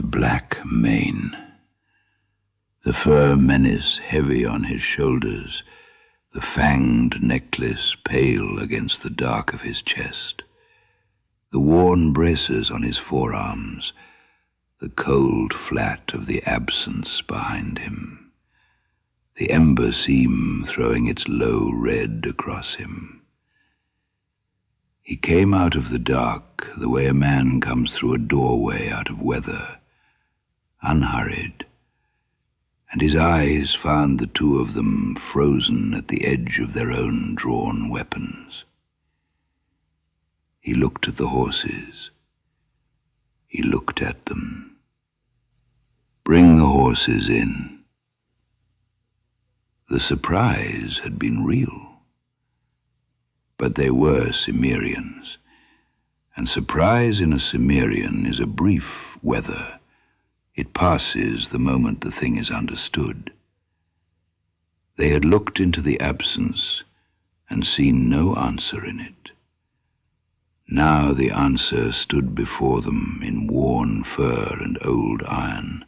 the black mane, the fur menace heavy on his shoulders, the fanged necklace pale against the dark of his chest, the worn braces on his forearms, the cold flat of the absence behind him, the ember seam throwing its low red across him. He came out of the dark the way a man comes through a doorway out of weather, unhurried, and his eyes found the two of them frozen at the edge of their own drawn weapons. He looked at the horses. He looked at them. "Bring the horses in." The surprise had been real. But they were Cimmerians, and surprise in a Cimmerian is a brief weather. It passes the moment the thing is understood. They had looked into the absence and seen no answer in it. Now the answer stood before them in worn fur and old iron,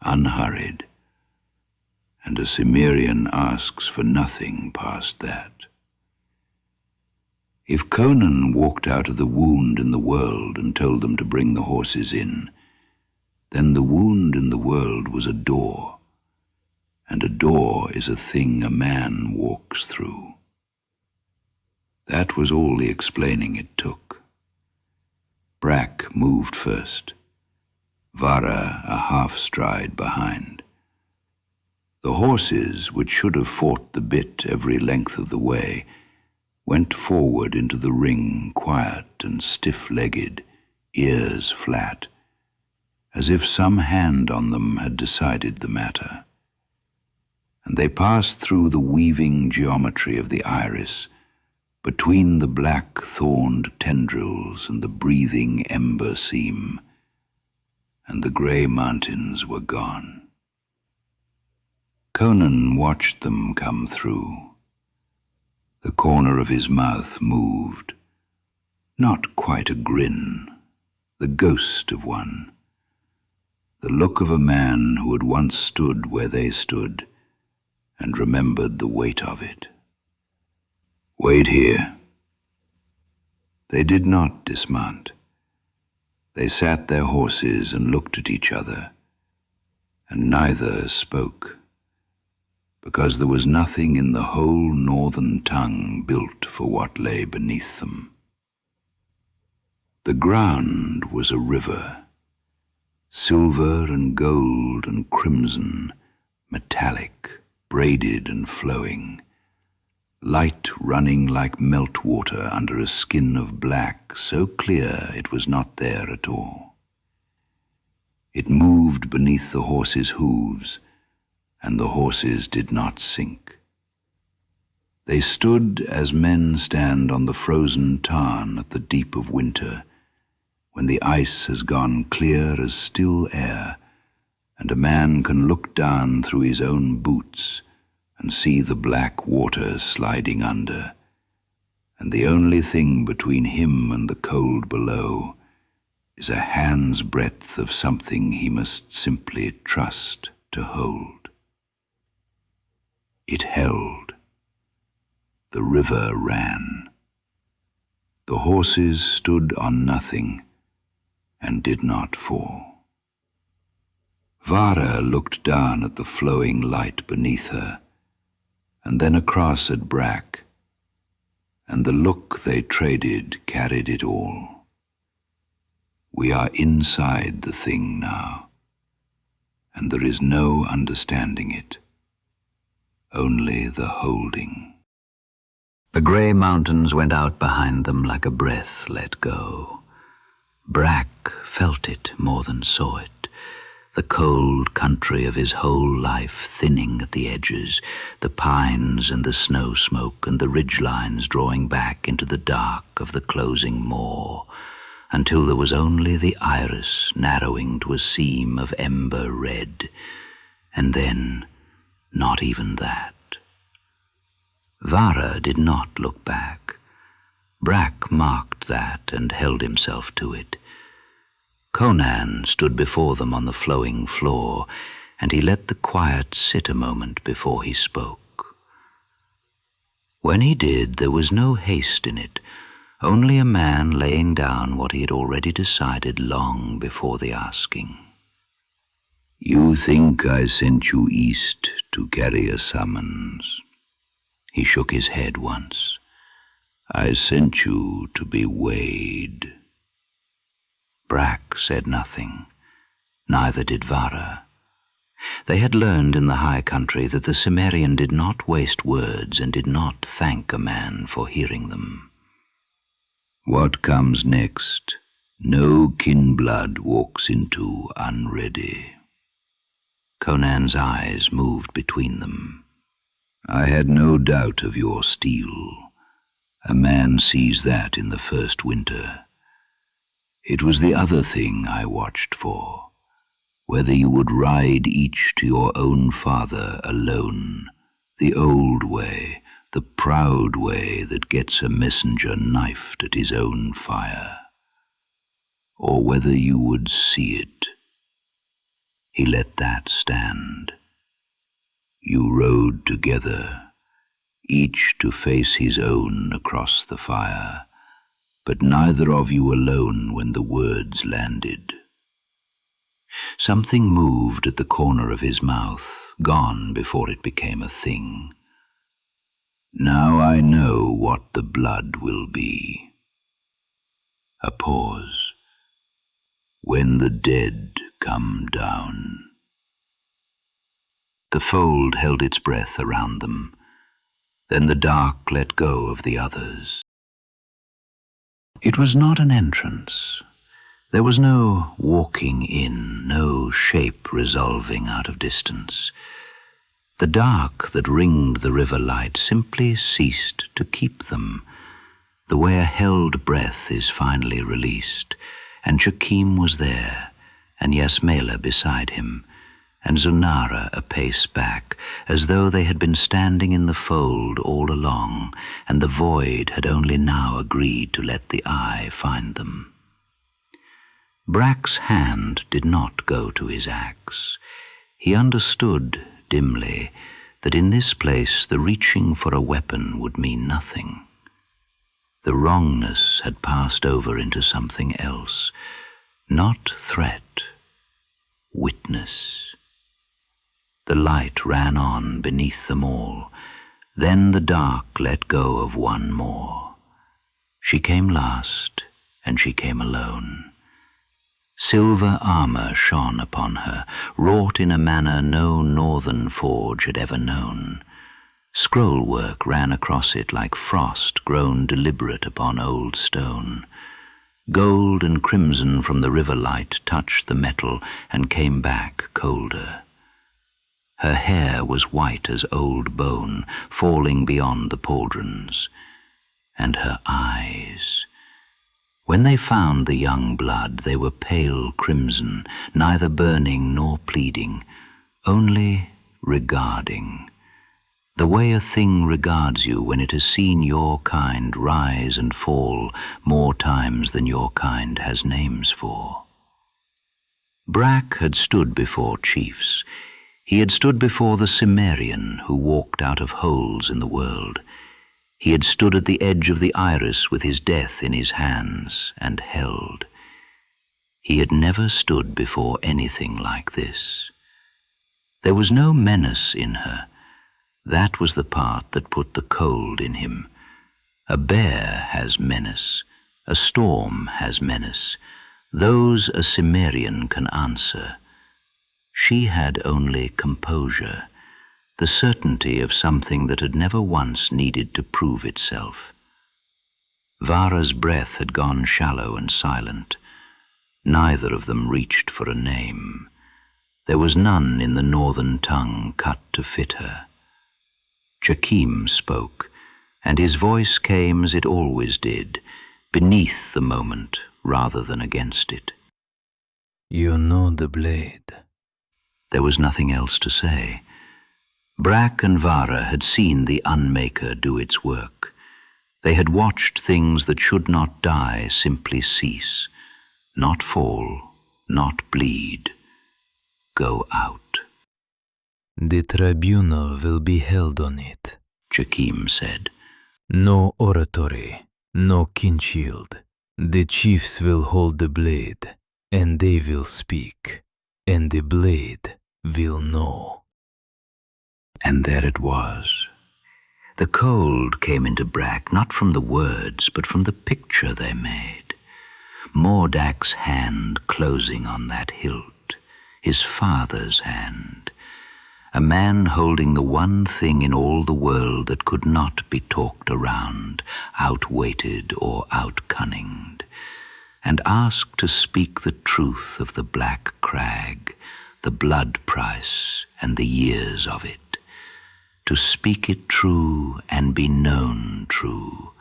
unhurried, and a Cimmerian asks for nothing past that. If Conan walked out of the wound in the world and told them to bring the horses in, then the wound in the world was a door, and a door is a thing a man walks through. That was all the explaining it took. Brack moved first, Vara a half-stride behind. The horses, which should have fought the bit every length of the way, went forward into the ring quiet and stiff-legged, ears flat, as if some hand on them had decided the matter. And they passed through the weaving geometry of the iris, between the black-thorned tendrils and the breathing ember seam, and the grey mountains were gone. Conan watched them come through. The corner of his mouth moved, not quite a grin, the ghost of one, the look of a man who had once stood where they stood and remembered the weight of it. "Wait here." They did not dismount. They sat their horses and looked at each other, and neither spoke, because there was nothing in the whole northern tongue built for what lay beneath them. The ground was a river, silver and gold and crimson, metallic, braided and flowing, light running like meltwater under a skin of black so clear it was not there at all. It moved beneath the horses' hooves, and the horses did not sink. They stood as men stand on the frozen tarn at the deep of winter, when the ice has gone clear as still air, and a man can look down through his own boots and see the black water sliding under, and the only thing between him and the cold below is a hand's breadth of something he must simply trust to hold. It held. The river ran. The horses stood on nothing and did not fall. Vara looked down at the flowing light beneath her, and then across at Brack, and the look they traded carried it all. We are inside the thing now, and there is no understanding it, only the holding. The grey mountains went out behind them like a breath let go. Brack felt it more than saw it, the cold country of his whole life thinning at the edges, the pines and the snow smoke and the ridgelines drawing back into the dark of the closing moor, until there was only the iris narrowing to a seam of ember red, and then not even that. Vara did not look back. Brack marked that and held himself to it. Conan stood before them on the flowing floor, and he let the quiet sit a moment before he spoke. When he did, there was no haste in it, only a man laying down what he had already decided long before the asking. "You think I sent you east to carry a summons?" He shook his head once. "I sent you to be weighed." Brack said nothing. Neither did Vara. They had learned in the high country that the Cimmerian did not waste words and did not thank a man for hearing them. "What comes next, no kin-blood walks into unready." Conan's eyes moved between them. "I had no doubt of your steel. A man sees that in the first winter. It was the other thing I watched for, whether you would ride each to your own father alone, the old way, the proud way that gets a messenger knifed at his own fire, or whether you would see it. He let that stand. You rode together, each to face his own across the fire, but neither of you alone when the words landed." Something moved at the corner of his mouth, gone before it became a thing. "Now I know what the blood will be." A pause. "When the dead come down." The fold held its breath around them. Then the dark let go of the others. It was not an entrance. There was no walking in, no shape resolving out of distance. The dark that ringed the river light simply ceased to keep them, the way a held breath is finally released, and Jakim was there, and Yasmela beside him, and Zunara a pace back, as though they had been standing in the fold all along, and the void had only now agreed to let the eye find them. Brack's hand did not go to his axe. He understood, dimly, that in this place the reaching for a weapon would mean nothing. The wrongness had passed over into something else, not threat, witness. The light ran on beneath them all. Then the dark let go of one more. She came last, and she came alone. Silver armor shone upon her, wrought in a manner no northern forge had ever known. Scroll-work ran across it like frost grown deliberate upon old stone. Gold and crimson from the river light touched the metal and came back colder. Her hair was white as old bone, falling beyond the pauldrons. And her eyes. When they found the young blood, they were pale crimson, neither burning nor pleading, only regarding. The way a thing regards you when it has seen your kind rise and fall more times than your kind has names for. Brack had stood before chiefs. He had stood before the Cimmerian who walked out of holes in the world. He had stood at the edge of the iris with his death in his hands and held. He had never stood before anything like this. There was no menace in her. That was the part that put the cold in him. A bear has menace. A storm has menace. Those a Cimmerian can answer. She had only composure, the certainty of something that had never once needed to prove itself. Vara's breath had gone shallow and silent. Neither of them reached for a name. There was none in the northern tongue cut to fit her. Jakim spoke, and his voice came as it always did, beneath the moment rather than against it. "You know the blade." There was nothing else to say. Brack and Vara had seen the UNMAKER do its work. They had watched things that should not die simply cease, not fall not bleed. Go out." "The tribunal will be held on it," Jakim said. "No oratory, no kin shield. The chiefs will hold the blade, and they will speak, and the blade will know." And there it was. The cold came into Brack, not from the words, but from the picture they made. Mordak's hand closing on that hilt, his father's hand, a man holding the one thing in all the world that could not be talked around, outweighted or outcunninged, and asked to speak the truth of the Black Crag, the blood price and the years of it, to speak it true and be known true,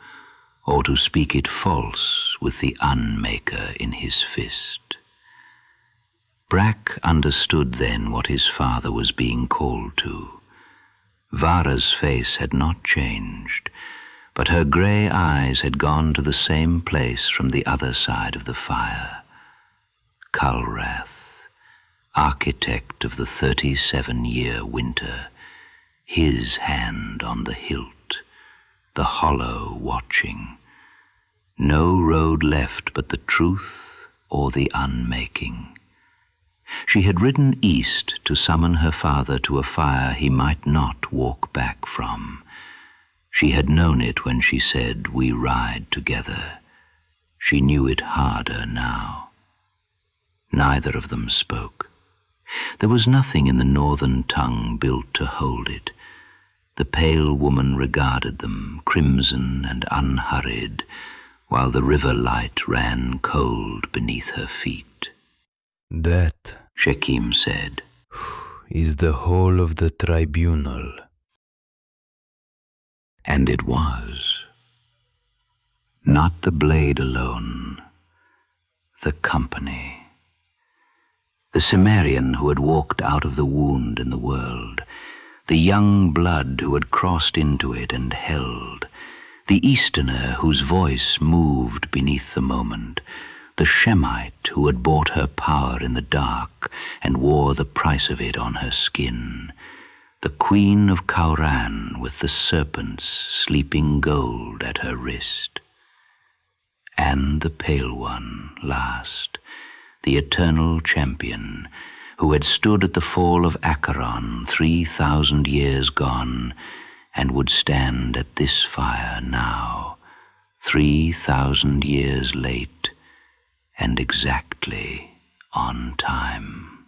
or to speak it false with the UNMAKER in his fist. Brack understood then what his father was being called to. Vara's face had not changed, but her grey eyes had gone to the same place from the other side of the fire. Kulrath, architect of the 37-year winter, his hand on the hilt, the hollow watching. No road left but the truth or the unmaking. She had ridden east to summon her father to a fire he might not walk back from. She had known it when she said, "We ride together." She knew it harder now. Neither of them spoke. There was nothing in the northern tongue built to hold it. The pale woman regarded them, crimson and unhurried, while the river light ran cold beneath her feet. "That," Jakim said, "is the whole of the tribunal." And it was. Not the blade alone, the company. The Cimmerian who had walked out of the wound in the world, the young blood who had crossed into it and held, the Easterner whose voice moved beneath the moment, the Shemite who had bought her power in the dark and wore the price of it on her skin, the Queen of Kauran with the serpents sleeping gold at her wrist, and the Pale One last, the eternal champion, who had stood at the fall of Acheron 3,000 years gone, and would stand at this fire now, 3,000 years late, and exactly on time.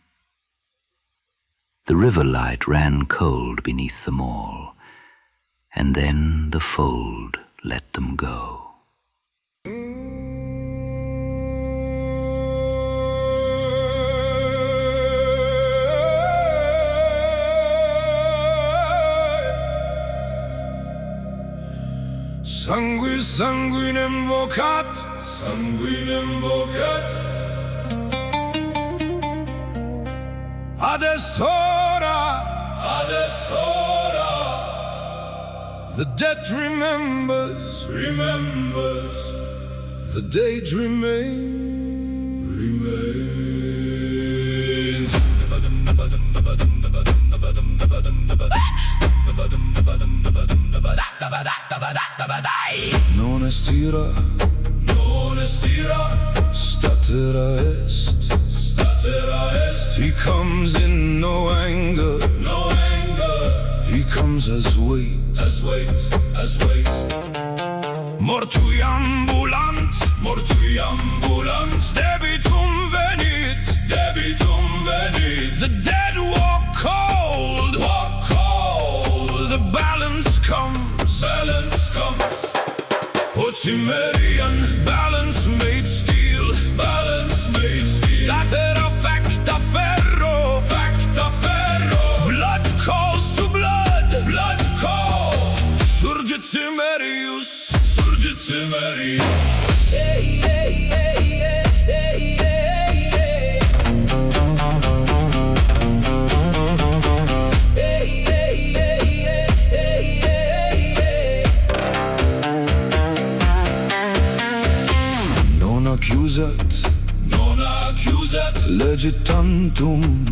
The river light ran cold beneath them all, and then the fold let them go. Sanguinem vocat, sanguinem vocat. Adestora, adestora. The dead remembers, remembers. The date remains. Non estira, non estira. Statera est, statera est. He comes in no anger, no anger. He comes as weight, as weight, as weight. Mortui ambulant, mortui ambulant. Debitum venit, debitum venit. The dead walk cold, walk cold. The balance comes, balance comes. O Cimmerian, balance made steel, balance made steel. Statera facta ferro, facta ferro. Blood calls to blood, blood calls. Surge Cimmerius, surge Cimmerius. Hey, hey, hey, hey, hey, hey, hey. Hey, hey, hey, hey, hey, hey, hey.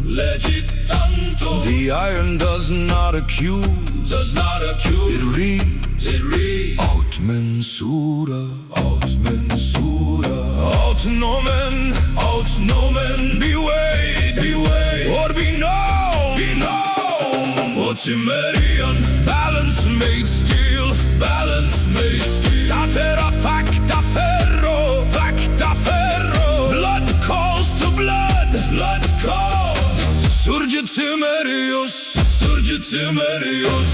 Legitantum. The iron does not accuse. Does not accuse. It reads. It reads. Aut mensura. Aut mensura. Aut nomen. Aut nomen. Be weighed. Be weighed. Or be known. Be known. O Cimmerian. Balance made steel. Balance made steel. Statera facta ferro. Facta ferro. Blood calls to blood. Blood calls. Surge Cimmerius. Surge Cimmerius.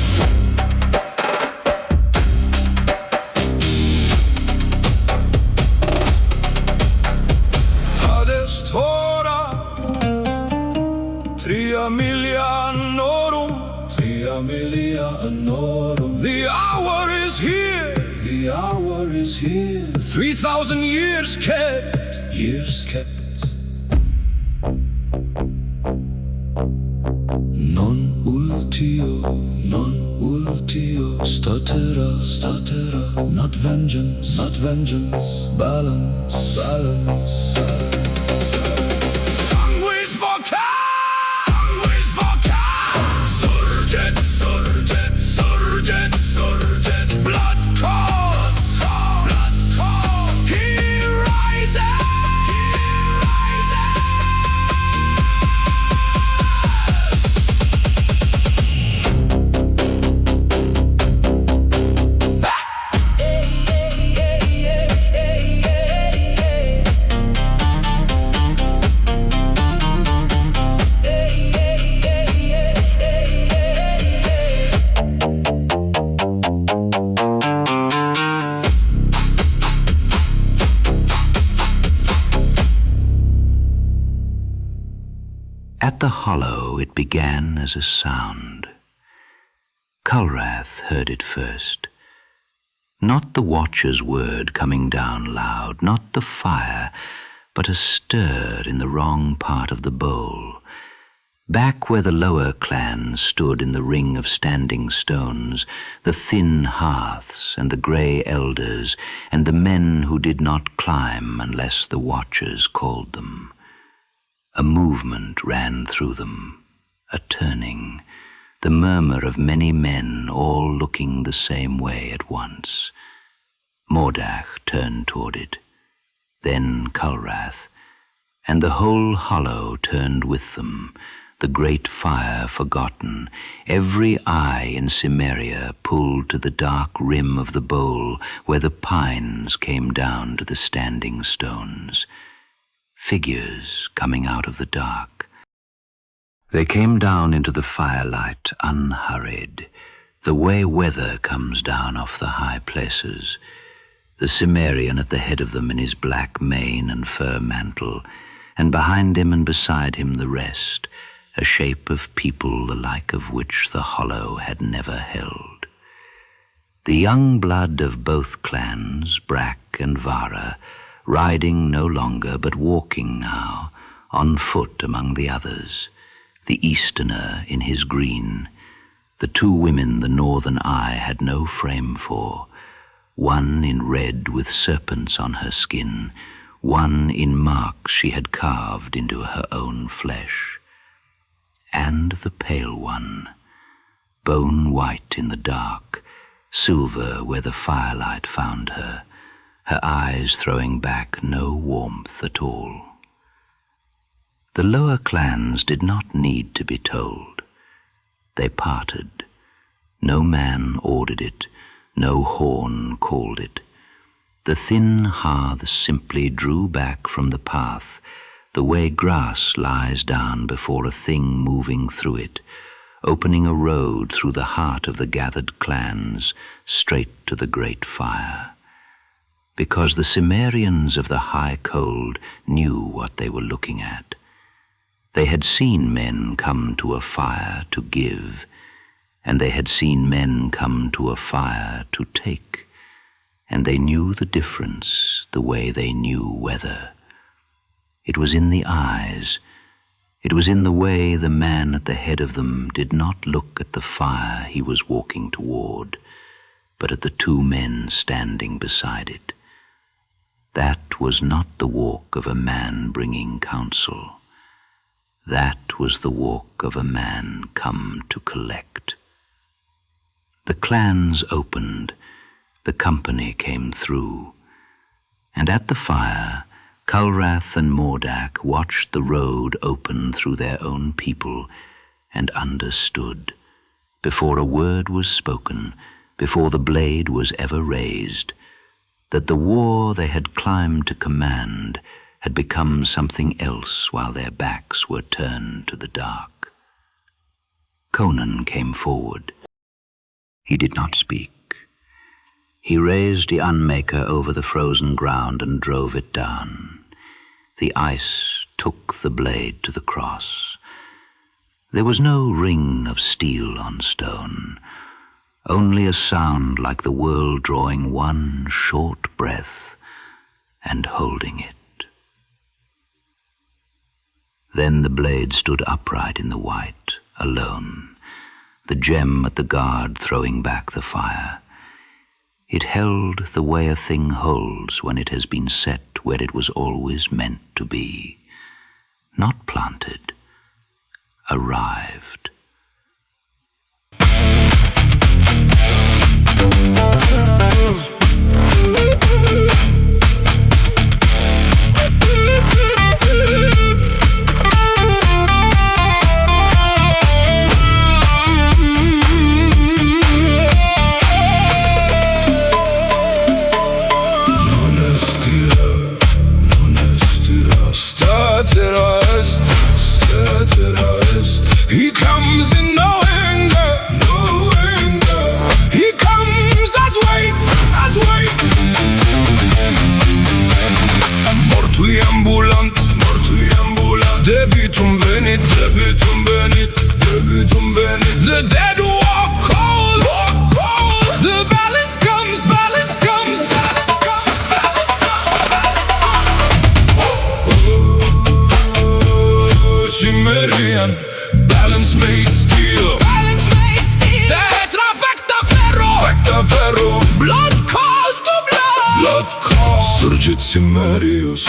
The hour is here. The hour is here. 3,000 years kept. Years kept. Non ultio, statera, statera. Not vengeance, not vengeance. Balance, balance, balance. At the hollow it began as a sound. Culrath heard it first. Not the watcher's word coming down loud, not the fire, but a stir in the wrong part of the bowl. Back where the lower clans stood in the ring of standing stones, the thin hearths and the grey elders, and the men who did not climb unless the watchers called them. A movement ran through them, a turning, the murmur of many men all looking the same way at once. Mordach turned toward it, then Culrath, and the whole hollow turned with them, the great fire forgotten, every eye in Cimmeria pulled to the dark rim of the bowl where the pines came down to the standing stones. Figures coming out of the dark. They came down into the firelight unhurried, the way weather comes down off the high places, the Cimmerian at the head of them in his black mane and fur mantle, and behind him and beside him the rest, a shape of people the like of which the hollow had never held. The young blood of both clans, Brack and Vara, riding no longer but walking now, on foot among the others, the Easterner in his green, the two women the northern eye had no frame for, one in red with serpents on her skin, one in marks she had carved into her own flesh, and the pale one, bone white in the dark, silver where the firelight found her, her eyes throwing back no warmth at all. The lower clans did not need to be told. They parted. No man ordered it, no horn called it. The thin hearths simply drew back from the path, the way grass lies down before a thing moving through it, opening a road through the heart of the gathered clans, straight to the great fire. Because the Cimmerians of the high cold knew what they were looking at. They had seen men come to a fire to give, and they had seen men come to a fire to take, and they knew the difference the way they knew weather. It was in the eyes, it was in the way the man at the head of them did not look at the fire he was walking toward, but at the two men standing beside it. That was not the walk of a man bringing counsel. That was the walk of a man come to collect. The clans opened, the company came through, and at the fire Culrath and Mordak watched the road open through their own people and understood, before a word was spoken, before the blade was ever raised, that the war they had climbed to command had become something else while their backs were turned to the dark. Conan came forward. He did not speak. He raised the UNMAKER over the frozen ground and drove it down. The ice took the blade to the cross. There was no ring of steel on stone, only a sound like the world drawing one short breath and holding it. Then the blade stood upright in the white, alone, the gem at the guard throwing back the fire. It held the way a thing holds when it has been set where it was always meant to be, not planted, arrived. He comes in no anger, no anger. He comes as weight, as weight. Mortui ambulant, mortui ambulant. Debitum venit, debitum venit, debitum venit. The dead walk cold, walk cold. The balance comes, balance comes. Cimmerian, balance made steel. Balance made steel. Tetra facta ferro. Facta ferro. Blood calls to blood. Blood calls. Surge Cimmerius.